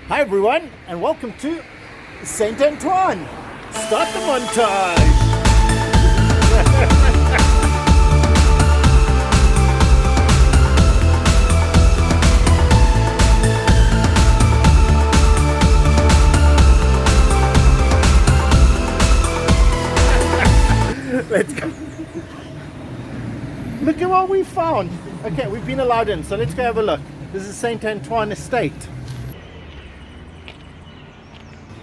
Hi everyone, and welcome to Saint Antoine. Start the montage. Let's go. Look at what we found. Okay, we've been allowed in, so let's go have a look. This is Saint Antoine Estate.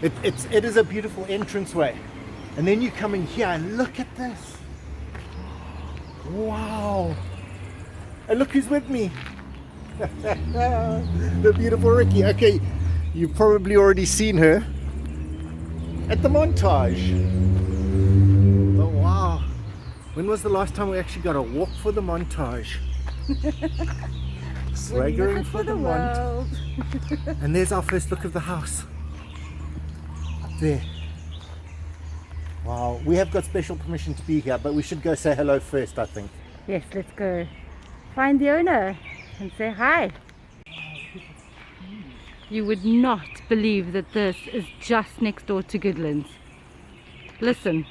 It is a beautiful entranceway, and then you come in here and look at this. Wow! And look who's with me. The beautiful Riki. Okay, you've probably already seen her at the montage. Oh wow! When was the last time we actually got a walk for the montage? Swaggering for the world. And there's our first look of the house. There. Wow, we have got special permission to be here, but we should go say hello first, I think. Yes, let's go find the owner and say hi. You would not believe that this is just next door to Goodlands. Listen.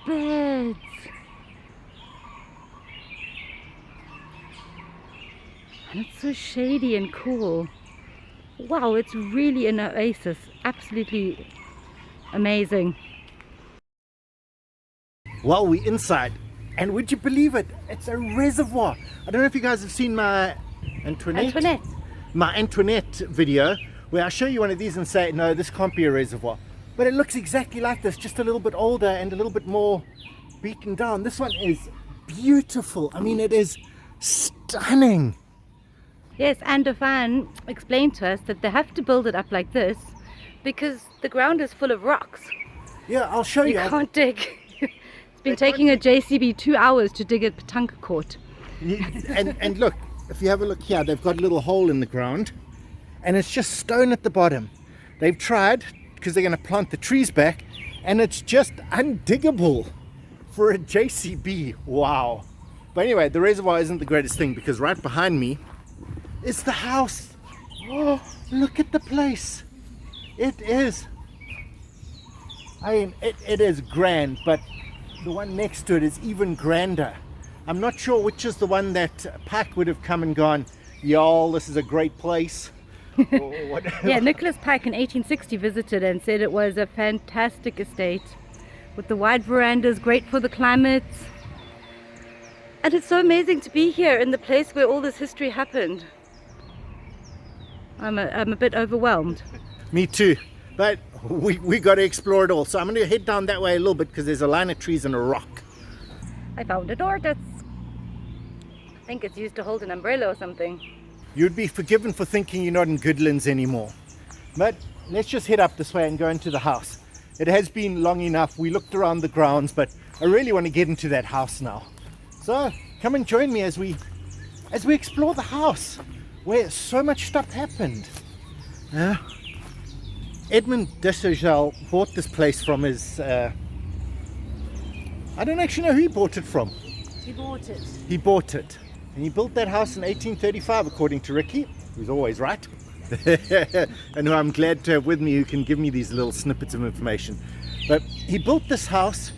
Birds. And it's so shady and cool. Wow, it's really an oasis. Absolutely amazing. Well, we're inside, and would you believe it? It's a reservoir. I don't know if you guys have seen my Antoinette video, where I show you one of these and say, no, this can't be a reservoir. But it looks exactly like this, just a little bit older and a little bit more beaten down. This one is beautiful. I mean, it is stunning. Yes, and a fan explained to us that they have to build it up like this because the ground is full of rocks. Yeah, I'll show you. You can't dig. It's been taking a JCB 2 hours to dig a Pétanque court. And look, if you have a look here, they've got a little hole in the ground and it's just stone at the bottom. They've tried, because they're going to plant the trees back, and it's just undiggable for a JCB. Wow. But anyway, the reservoir isn't the greatest thing, because right behind me is the house. Oh, look at the place. It is, I mean, it is grand, but the one next to it is even grander. I'm not sure which is the one that Pike would have come and gone, y'all, this is a great place. Yeah, Nicholas Pike in 1860 visited and said it was a fantastic estate with the wide verandas, great for the climate. And it's so amazing to be here in the place where all this history happened. I'm a bit overwhelmed. Me too, but we got to explore it all. So I'm going to head down that way a little bit because there's a line of trees and a rock. I found a door I think it's used to hold an umbrella or something. You'd be forgiven for thinking you're not in Goodlands anymore. But let's just head up this way and go into the house. It has been long enough. We looked around the grounds, but I really want to get into that house now. So come and join me as we explore the house where so much stuff happened. Edmond de Chazal bought this place from his... I don't actually know who he bought it from. He bought it. He bought it. And he built that house in 1835, according to Riki, who's always right. And who I'm glad to have with me, who can give me these little snippets of information. But he built this house,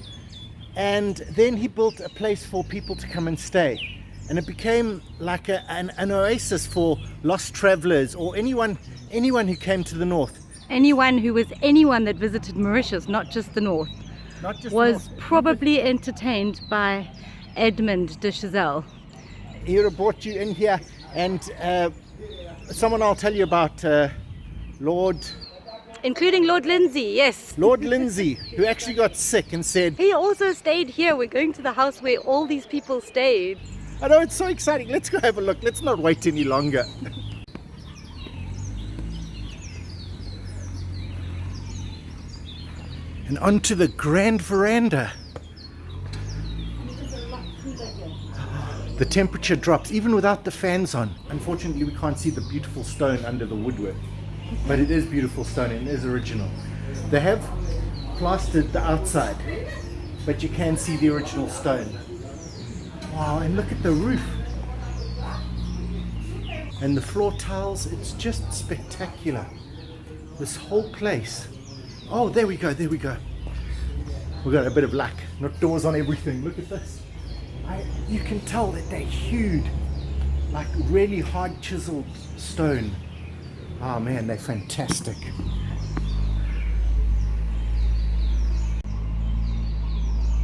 and then he built a place for people to come and stay. And it became like an oasis for lost travelers or anyone who came to the north. Anyone that visited Mauritius, not just the north, was probably entertained by Edmond de Chazal. He would have brought you in here, and someone I'll tell you about, including Lord Lindsay, yes. Lord Lindsay, who actually got sick and said... He also stayed here. We're going to the house where all these people stayed. I know, it's so exciting. Let's go have a look. Let's not wait any longer. And onto the grand veranda. The temperature drops even without the fans on. Unfortunately, we can't see the beautiful stone under the woodwork, but it is beautiful stone and it is original. They have plastered the outside, but you can see the original stone. Wow, and look at the roof. And the floor tiles, it's just spectacular. This whole place. Oh, there we go, there we go. We got a bit of luck, not doors on everything. Look at this. You can tell that they're hewed, like really hard chiseled stone. Oh man, they're fantastic.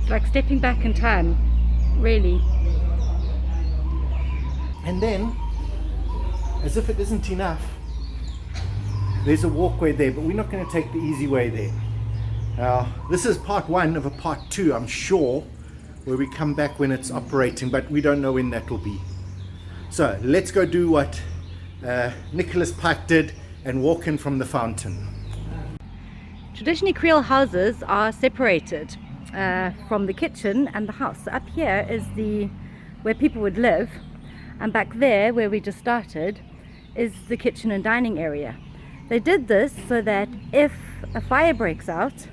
It's like stepping back in time, really. And then, as if it isn't enough, there's a walkway there, but we're not going to take the easy way there. Now, this is part one of a part two, I'm sure, where we come back when it's operating, but we don't know when that will be. So let's go do what Nicholas Pike did and walk in from the fountain. Traditionally, Creole houses are separated from the kitchen and the house. So up here is where people would live, and back there where we just started is the kitchen and dining area. They did this so that if a fire breaks out,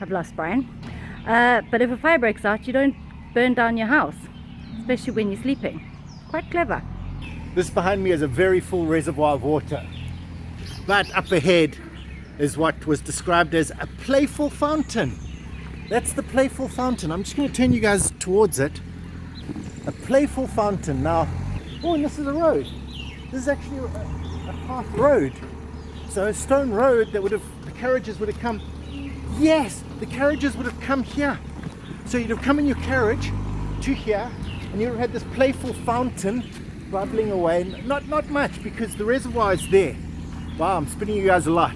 I've lost Brian, but if a fire breaks out, you don't burn down your house, especially when you're sleeping. Quite clever. This behind me is a very full reservoir of water, but up ahead is what was described as a playful fountain. That's the playful fountain. I'm just going to turn you guys towards it. A playful fountain. Now, oh, and this is a road. This is actually a path road. So a stone road that the carriages would have come. Yes, the carriages would have come here. So you'd have come in your carriage to here, and you'd have had this playful fountain bubbling away. Not much, because the reservoir is there. Wow, I'm spinning you guys a lot.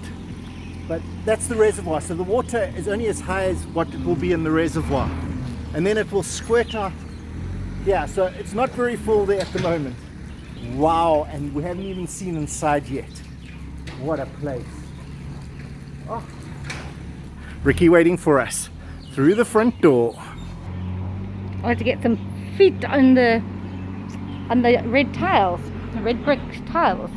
But that's the reservoir. So the water is only as high as what it will be in the reservoir. And then it will squirt out. Yeah, so it's not very full there at the moment. Wow, and we haven't even seen inside yet. What a place. Oh. Riki waiting for us through the front door. I want to get some feet on the red tiles, the red brick tiles.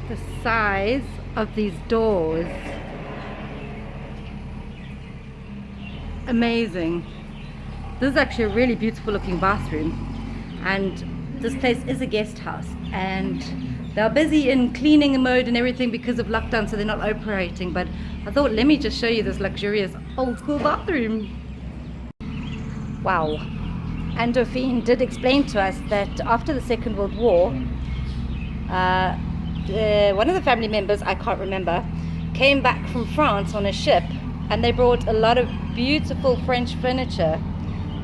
The size of these doors. Amazing. This is actually a really beautiful looking bathroom, and this place is a guest house, and they're busy in cleaning mode and everything because of lockdown, so they're not operating. But I thought, let me just show you this luxurious old school bathroom. Wow. And Dauphine did explain to us that after the Second World War, one of the family members, I can't remember, came back from France on a ship, and they brought a lot of beautiful French furniture.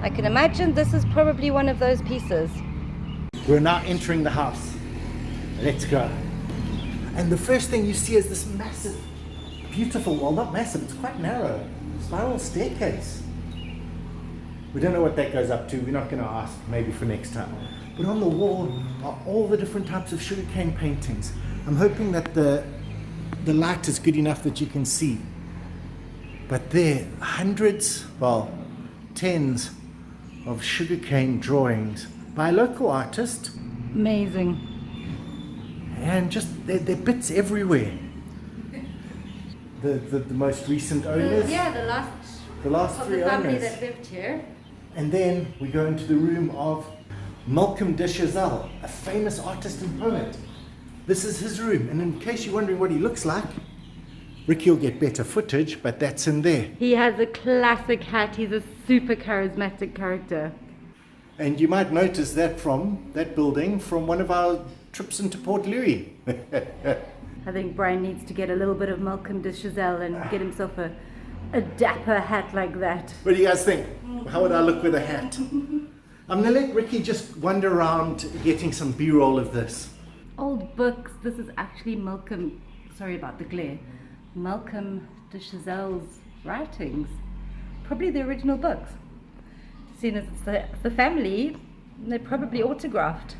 I can imagine this is probably one of those pieces. We're now entering the house. Let's go. And the first thing you see is this massive, beautiful, well, not massive, it's quite narrow, spiral staircase. We don't know what that goes up to. We're not going to ask, maybe for next time. But on the wall are all the different types of sugarcane paintings. I'm hoping that the light is good enough that you can see. But there are hundreds, well, tens of sugarcane drawings by a local artist. Amazing. And just, there are bits everywhere. The most recent owners. The last of three the family owners. that lived here. And then we go into the room of Malcolm de Chazal, a famous artist and poet. This is his room, and in case you're wondering what he looks like, Riki will get better footage, but that's in there. He has a classic hat. He's a super charismatic character. And you might notice that from that building from one of our trips into Port Louis. I think Brian needs to get a little bit of Malcolm de Chazal and get himself a dapper hat like that. What do you guys think? How would I look with a hat? I'm going to let Riki just wander around getting some B-roll of this. Old books. This is actually Malcolm, sorry about the glare, Malcolm de Chazal's writings. Probably the original books. Seeing as it's the family, they're probably autographed.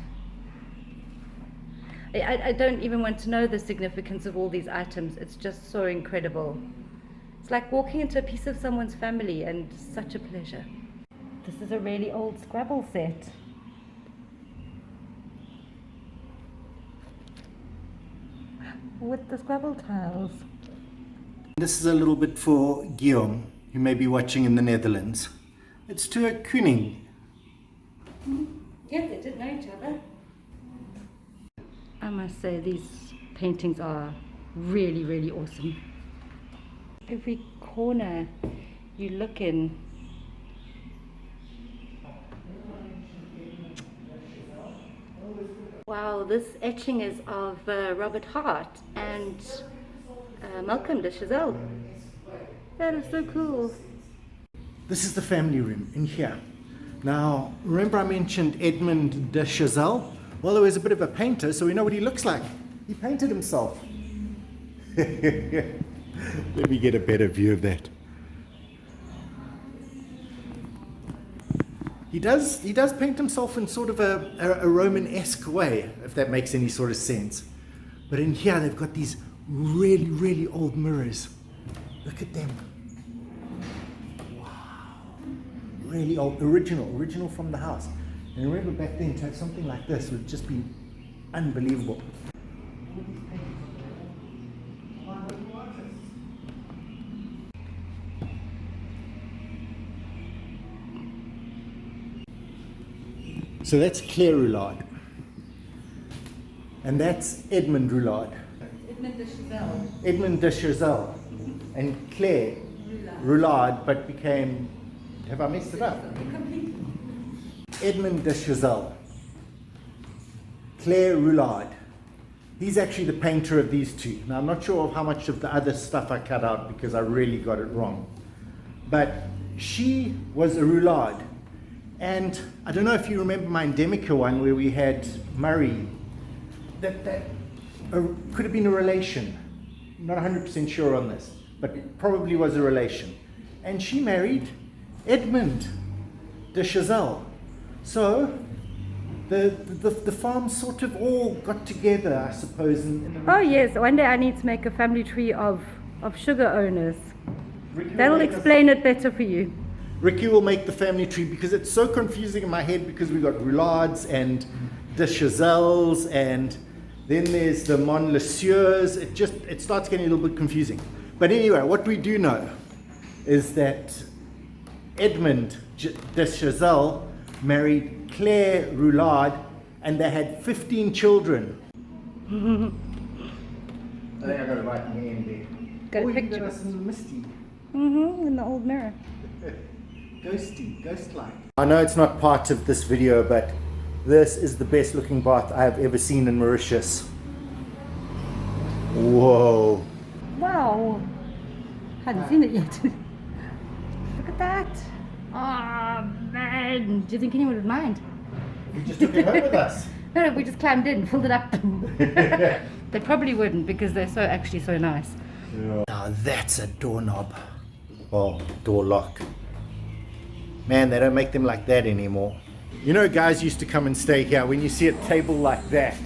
I don't even want to know the significance of all these items. It's just so incredible. It's like walking into a piece of someone's family, and such a pleasure. This is a really old Scrabble set. With the Scrabble tiles. This is a little bit for Guillaume, who may be watching in the Netherlands. It's to a Kuning. Yeah, they did know each other. I must say these paintings are really, really awesome. Every corner you look in, wow, this etching is of Robert Hart and Malcolm de Chazal. That is so cool. This is the family room in here. Now, remember I mentioned Edmond de Chazal? Well, he was a bit of a painter, so we know what he looks like. He painted himself. Let me get a better view of that. He does paint himself in sort of a Roman-esque way, if that makes any sort of sense. But in here they've got these really, really old mirrors. Look at them. Wow. Really old, original from the house. And remember back then, to have something like this would just be unbelievable. So that's Claire Roulard. And that's Edmond Roulard. Edmond de Chazal. Edmond de Chazal. And Claire Roulard, but became, have I messed it up? Edmond de Chazal. Claire Roulard. He's actually the painter of these two. Now I'm not sure of how much of the other stuff I cut out because I really got it wrong. But she was a Roulard. And I don't know if you remember my Endemica one where we had Murray. That could have been a relation. I'm not 100% sure on this, but it probably was a relation. And she married Edmond de Chazal. So the farms sort of all got together, I suppose. Oh yes, one day I need to make a family tree of sugar owners. That'll explain it better for you. Riki will make the family tree because it's so confusing in my head because we've got Roulards and de Chazals and then there's the Mauritius. It starts getting a little bit confusing. But anyway, what we do know is that Edmond de Chazal married Claire Roulard and they had 15 children. I think I got it right in the end there. Got a picture. You got us in Misty. In the old mirror. Ghost-like. I know it's not part of this video, but this is the best looking bath I have ever seen in Mauritius. Whoa. Wow. Hadn't seen it yet. Look at that. Oh man. Do you think anyone would mind? You just took it home with us. No, we just climbed in, filled it up. They probably wouldn't because they're actually so nice. Yeah. Now that's a doorknob. Well, door lock. Man, they don't make them like that anymore. You know, guys used to come and stay here. When you see a table like that,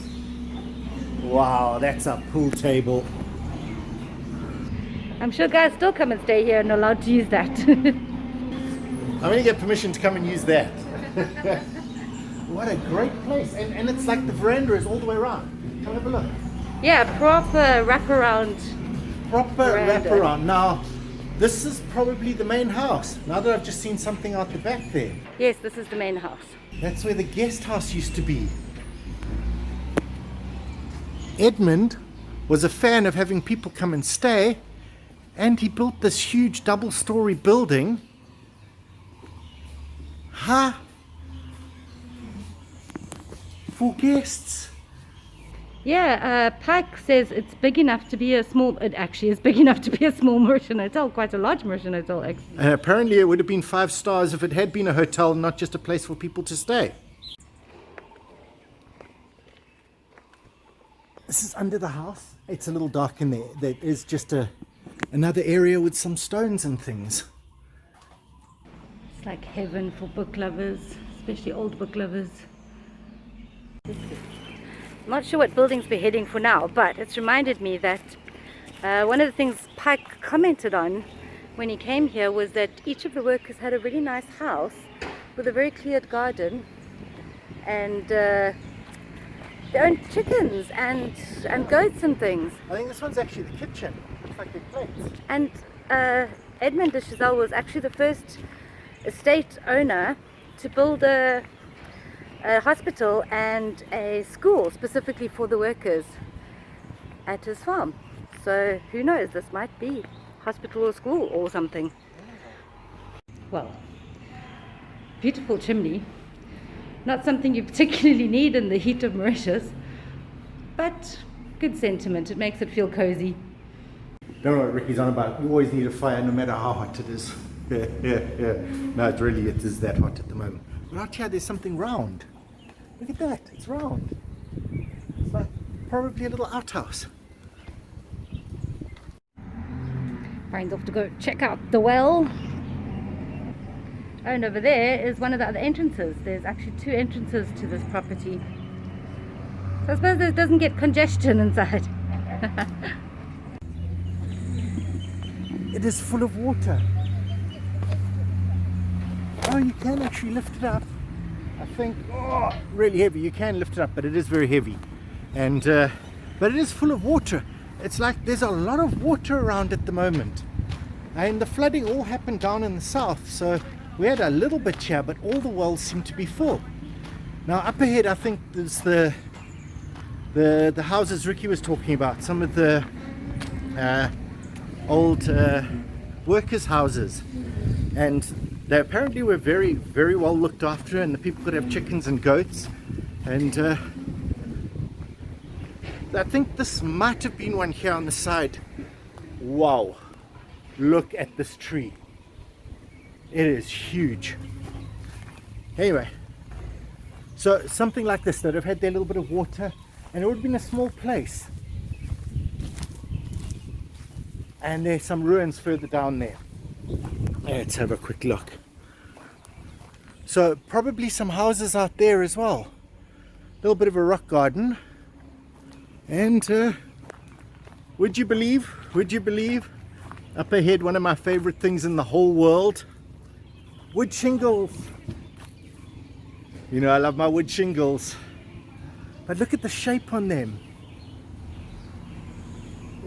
wow, that's a pool table. I'm sure guys still come and stay here and are allowed to use that. I'm going to get permission to come and use that. What a great place. And it's like the veranda is all the way around. Come have a look. Yeah, proper wraparound. Proper veranda. wraparound. Now, this is probably the main house. Now that I've just seen something out the back there. Yes, this is the main house. That's where the guest house used to be. Edmond was a fan of having people come and stay, and he built this huge double-story building. For guests. Yeah, Pike says it's big enough to be a small, it actually is big enough to be a small Mauritian hotel, quite a large Mauritian hotel actually. And apparently it would have been 5 stars if it had been a hotel, not just a place for people to stay. This is under the house. It's a little dark in there. There is just another area with some stones and things. It's like heaven for book lovers, especially old book lovers. I'm not sure what buildings we're heading for now, but it's reminded me that one of the things Pike commented on when he came here was that each of the workers had a really nice house with a very cleared garden and their own chickens and goats and things. I think this one's actually the kitchen. Looks like their plates. And Edmond de Chazal was actually the first estate owner to build a hospital and a school specifically for the workers at his farm. So who knows, this might be hospital or school or something. Well, beautiful chimney. Not something you particularly need in the heat of Mauritius, but good sentiment. It makes it feel cozy. Don't know what Ricky's on about. You always need a fire no matter how hot it is. Yeah. No, it is that hot at the moment. But out here there's something round. Look at that, it's round. It's like probably a little outhouse. Brian's off to go check out the well. Oh, and over there is one of the other entrances. There's actually 2 entrances to this property. So I suppose it doesn't get congestion inside. It is full of water. Oh, you can actually lift it up. I think, oh, really heavy. You can lift it up, but it is very heavy. And but it is full of water. It's like there's a lot of water around at the moment. And the flooding all happened down in the south, so we had a little bit here, but all the wells seem to be full. Now up ahead, I think there's the houses Ricky was talking about. Some of the old workers' houses, and they apparently were very, very well looked after, and the people could have chickens and goats. And I think this might have been one here on the side. Wow, look at this tree. It is huge. Anyway, so something like this, that have had their little bit of water, and it would have been a small place. And there's some ruins further down there. Let's have a quick look. So probably some houses out there as well. A little bit of a rock garden. And would you believe, up ahead, one of my favorite things in the whole world, wood shingles. You know, I love my wood shingles. But look at the shape on them.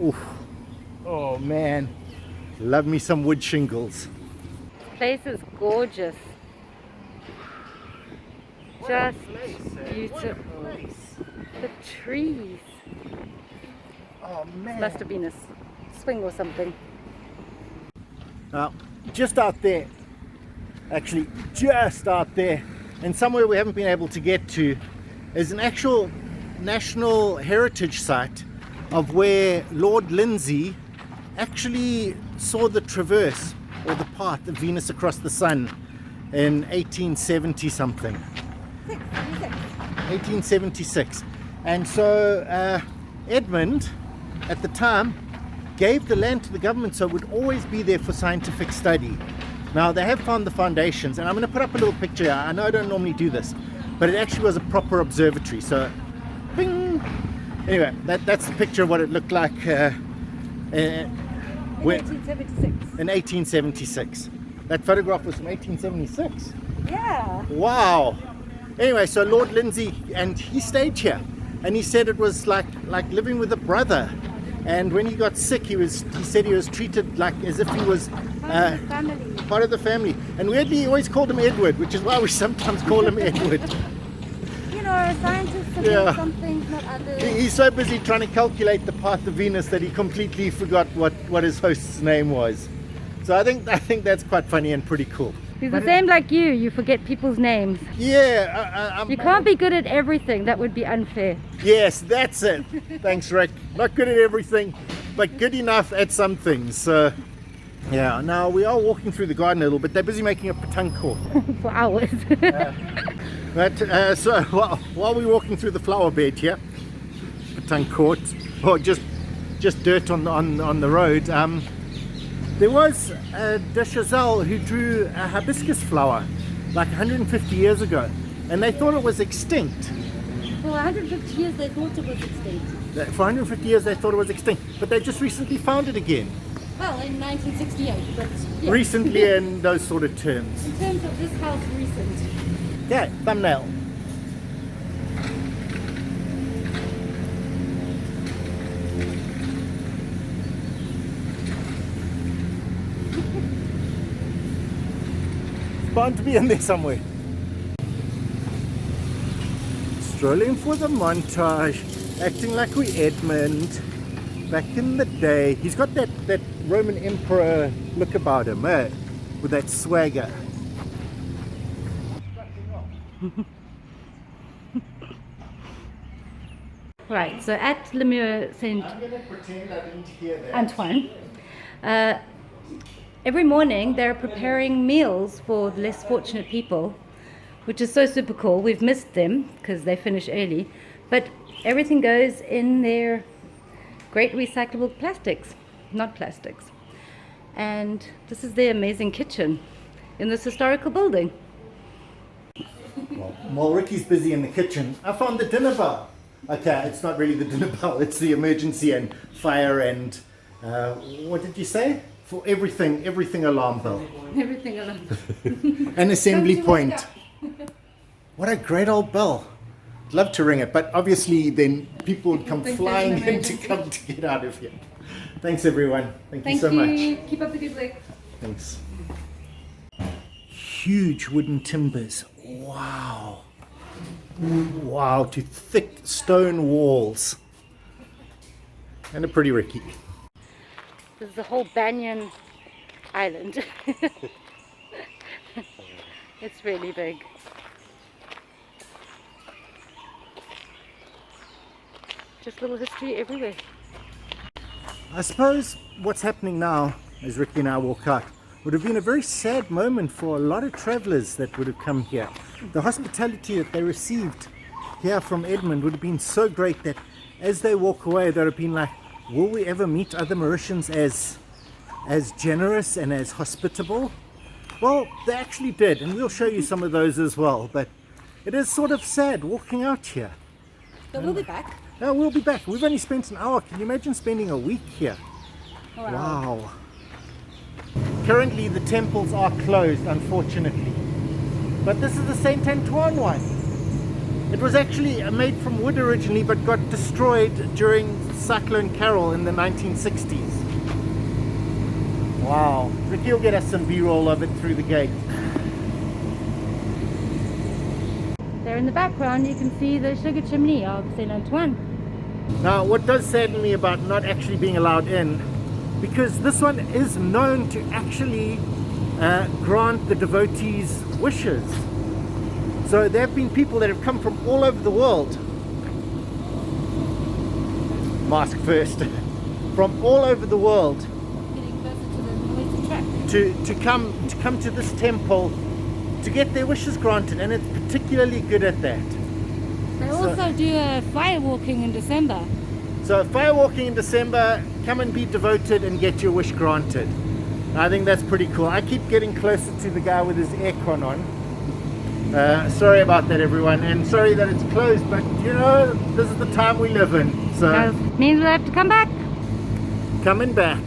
Oof. Oh man, love me some wood shingles. This place is gorgeous. Just beautiful. The trees. Oh man. Must have been a swing or something. Now, just out there, actually just out there, and somewhere we haven't been able to get to, is an actual national heritage site of where Lord Lindsay actually saw the traverse, or the path of Venus across the sun in 1870 something. 1876. And so Edmond at the time gave the land to the government so it would always be there for scientific study. Now they have found the foundations, and I'm going to put up a little picture here. I know I don't normally do this, but it actually was a proper observatory. So bing. Anyway, that's the picture of what it looked like In 1876. in 1876. That photograph was from 1876. Yeah. Wow. Anyway, so Lord Lindsay, and he stayed here, and he said it was like living with a brother. And when he got sick, he said he was treated like as if he was part of the family. And weirdly, he always called him Edward, which is why we sometimes call him Edward. You know, scientists forget some things, not others. He's so busy trying to calculate the path of Venus that he completely forgot what his host's name was. So I think that's quite funny and pretty cool. He's the same like you forget people's names. Yeah. You can't be good at everything, that would be unfair. Yes, that's it. Thanks, Rick. Not good at everything, but good enough at some things. So, yeah, now we are walking through the garden a little bit. They're busy making a pétanque court. For hours. So while we're walking through the flower bed here, pétanque court, or just dirt on the road, there was de Chazal who drew a hibiscus flower like 150 years ago, and they thought it was extinct. For 150 years they thought it was extinct. For 150 years they thought it was extinct, but they just recently found it again. Well, in 1968, but yeah. Recently in those sort of terms. In terms of this house, recent. Yeah, thumbnail. bound to be in there somewhere. Strolling for the montage, acting like we Edmond back in the day. He's got that Roman emperor look about him, eh? With that swagger. Right, so at Demeure St. Antoine, every morning they're preparing meals for the less fortunate people, which is so super cool. We've missed them because they finish early, but everything goes in their great recyclable plastics, not plastics. And this is their amazing kitchen in this historical building. Well, while Ricky's busy in the kitchen, I found the dinner bell. Okay, it's not really the dinner bell, it's the emergency and fire and what did you say? For everything alarm bell. Everything alone. An assembly point. What a great old bell. I'd love to ring it, but obviously then people would come flying in to come to get out of here. Thanks everyone. Thank you so much. Keep up the good work. Thanks. Huge wooden timbers. Wow. Wow, to thick stone walls. And a pretty Riki. This is the whole Banyan Island. It's really big. Just little history everywhere. I suppose what's happening now, as Riki and I walk out, would have been a very sad moment for a lot of travellers that would have come here. The hospitality that they received here from Edmond would have been so great that as they walk away, they'd have been like, will we ever meet other Mauritians as generous and as hospitable? Well, they actually did, and we'll show you some of those as well, but it is sort of sad walking out here. But we'll be back. No, we'll be back. We've only spent an hour. Can you imagine spending a week here? Wow. Currently the temples are closed, unfortunately. But this is the Saint Antoine one. It was actually made from wood originally, but got destroyed during Cyclone Carol in the 1960s. Wow. Riki will get us some B-roll of it through the gate. There in the background you can see the sugar chimney of Saint Antoine. Now, what does sadden me about not actually being allowed in, because this one is known to actually grant the devotees wishes. So there have been people that have come from all over the world, mask first, from all over the world Getting closer to the track. to come to this temple to get their wishes granted, and it's particularly good at that. They also do a fire walking in December. So fire walking in December, come and be devoted and get your wish granted. I think that's pretty cool. I keep getting closer to the guy with his aircon on. Sorry about that everyone, and sorry that it's closed, but you know, this is the time we live in. So That means we'll have to come back. coming back.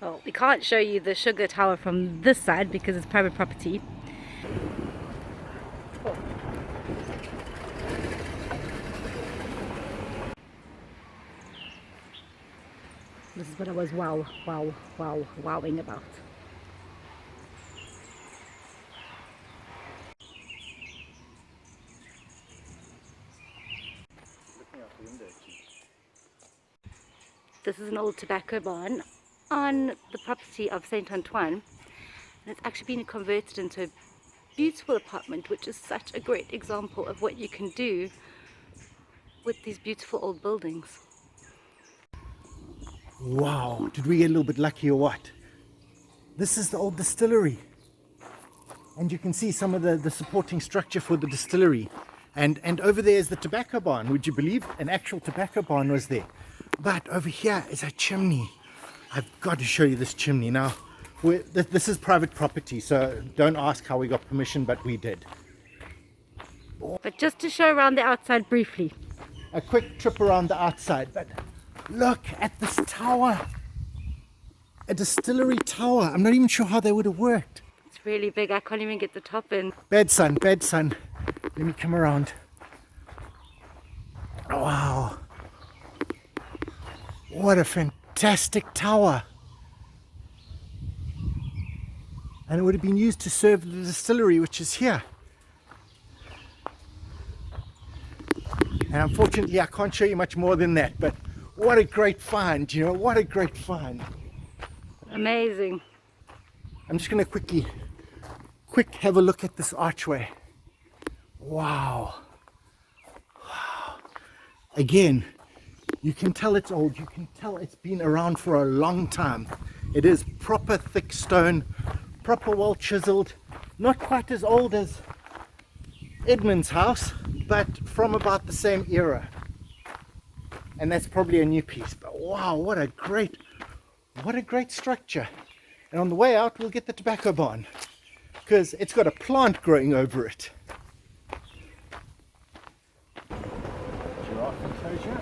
Well, we can't show you the sugar tower from this side because it's private property. This is what I was wowing about. This is an old tobacco barn on the property of Saint Antoine, and it's actually been converted into a beautiful apartment, which is such a great example of what you can do with these beautiful old buildings. Wow, did we get a little bit lucky or what? This is the old distillery, and you can see some of the supporting structure for the distillery, and over there is the tobacco barn. Would you believe an actual tobacco barn was there? But over here is a chimney. I've got to show you this chimney now. This is private property, so don't ask how we got permission, but we did. But just to show around the outside briefly. A quick trip around the outside, but look at this tower. A distillery tower. I'm not even sure how they would have worked. It's really big, I can't even get the top in. Bad sun, bad sun. Let me come around. Wow. What a fantastic tower. And it would have been used to serve the distillery, which is here. And unfortunately I can't show you much more than that, but what a great find, you know, what a great find. Amazing. I'm just going to quick have a look at this archway. Wow. Again, you can tell it's old, you can tell it's been around for a long time. It is proper thick stone, proper well chiseled, not quite as old as Edmond's house, but from about the same era. And that's probably a new piece, but wow, what a great structure. And on the way out we'll get the tobacco barn, because it's got a plant growing over it. Giraffe enclosure.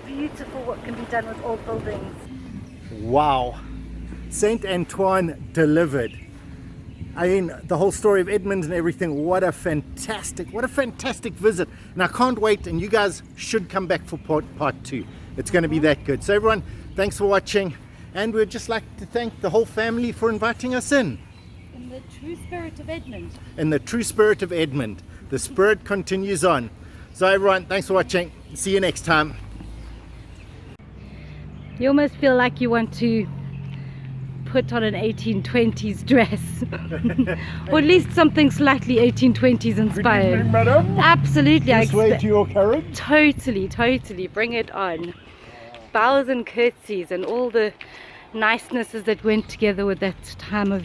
Beautiful what can be done with old buildings. Wow, Saint Antoine delivered. I mean, the whole story of Edmonds and everything, what a fantastic visit. And I can't wait, and you guys should come back for part 2. It's going to be that good. So everyone, thanks for watching, and we'd just like to thank the whole family for inviting us in. In the true spirit of Edmond. In the true spirit of Edmond. The spirit continues on. So everyone, thanks for watching. See you next time. You almost feel like you want to put on an 1820s dress. Or at least something slightly 1820s inspired. Absolutely. This way to your carriage? Totally. Bring it on. Bows and curtsies and all the nicenesses that went together with that time of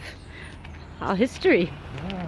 our history. Yeah.